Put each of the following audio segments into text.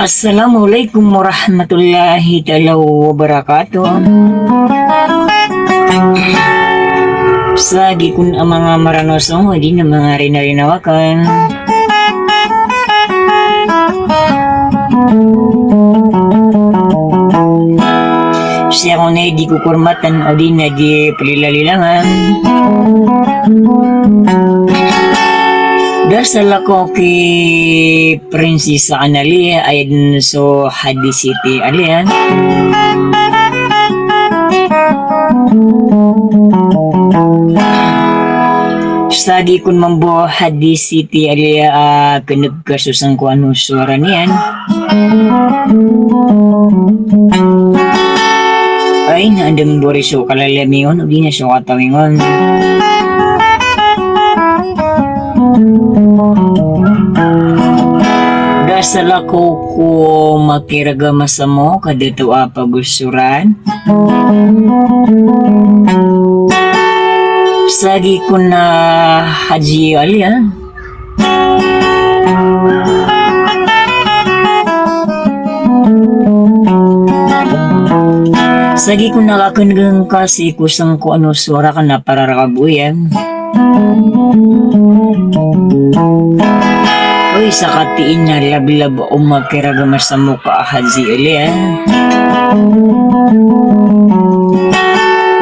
Assalamualaikum warahmatullahi ta'ala wabarakatuh. Sagi kun ang mga maranosong hindi na mga rinarinawakan. Siya ko na di kukurmatan o di na di palilalilangan. Dasal ako kay Prinsesa Analia ayon so hadis iti alian. Sagi kun mambo hadis iti alia kanagkasusan ko ano suara niyan. Ay naandang boriso kalalamion o di na siya katawingon. Dasal ako ko makiragama sa mo kadito pagusuran. Sagi ko na haji alia. Sagi ko nakakanagang kasi kusang ko ano suara ka na pararakabuyan. Uy, sa katiin na lablab o magkiragama sa mukha haji ulit.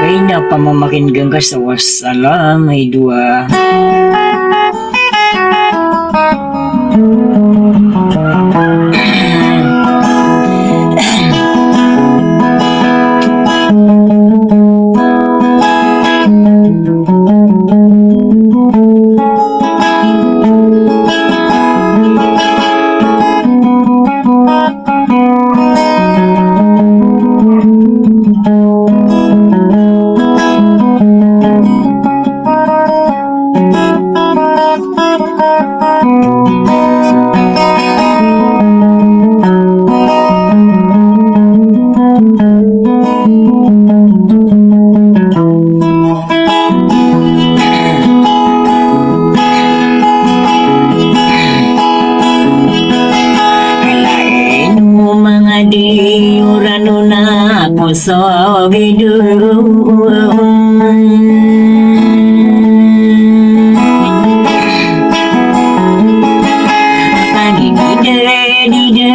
Kaya na pamamakin ka sa wassalam ay dua. So bidu pagi di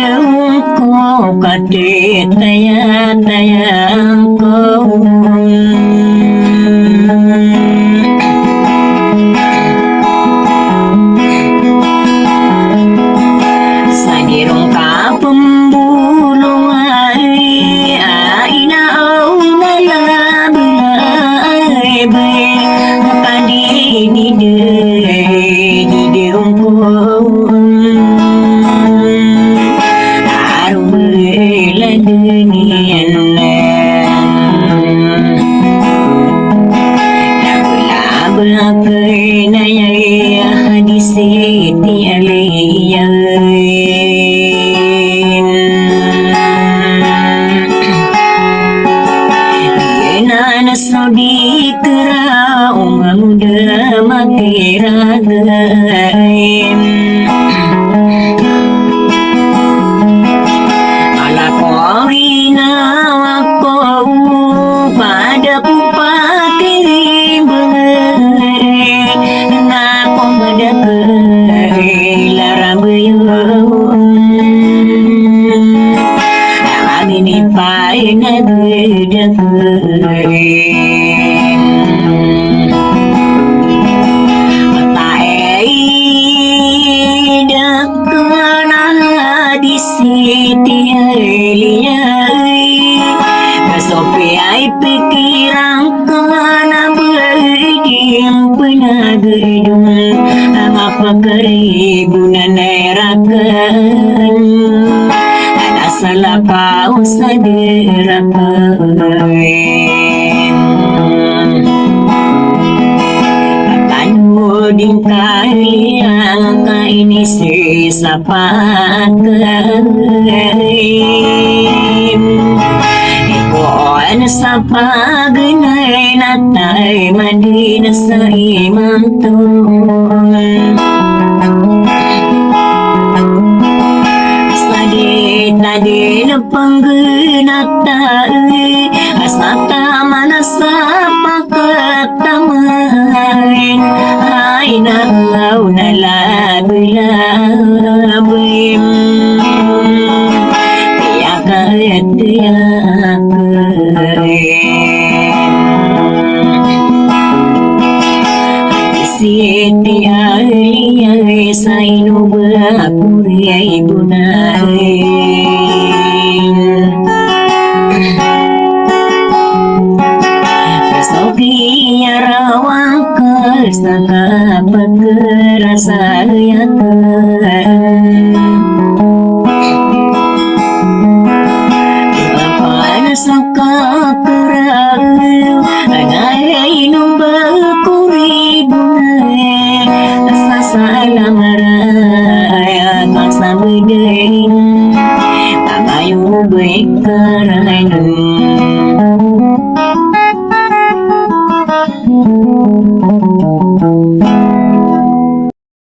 ko kate tayang ko sagirong ka pembulong Di kera muda makira gaim ala kawina wako pada pupati bengai ngako madakai larabuyun amini pai nagdekai Siti aliyai Kasopi ay pikirang ka na berhijim penagidun Ang apakaribunan ay rakan Anasala ka sa dirakan Patanmo din kaliang kainisi sa pagkain Iko Ano sa pagnay na tayo mandi na sa imang tuwan. Sagit na di na pangganat tayo, asa tama na sa pagkatamain. Ay nalaw na labi-labi, tiyak at tiyak. Siti ay sa inuba puri ay bunay. Sopi arawang ka sa kapag-rasayan. Sa kakarag anay inuba kuri bunay asa sa alamaray at sa bigay pamayo ba'y karay nun. 「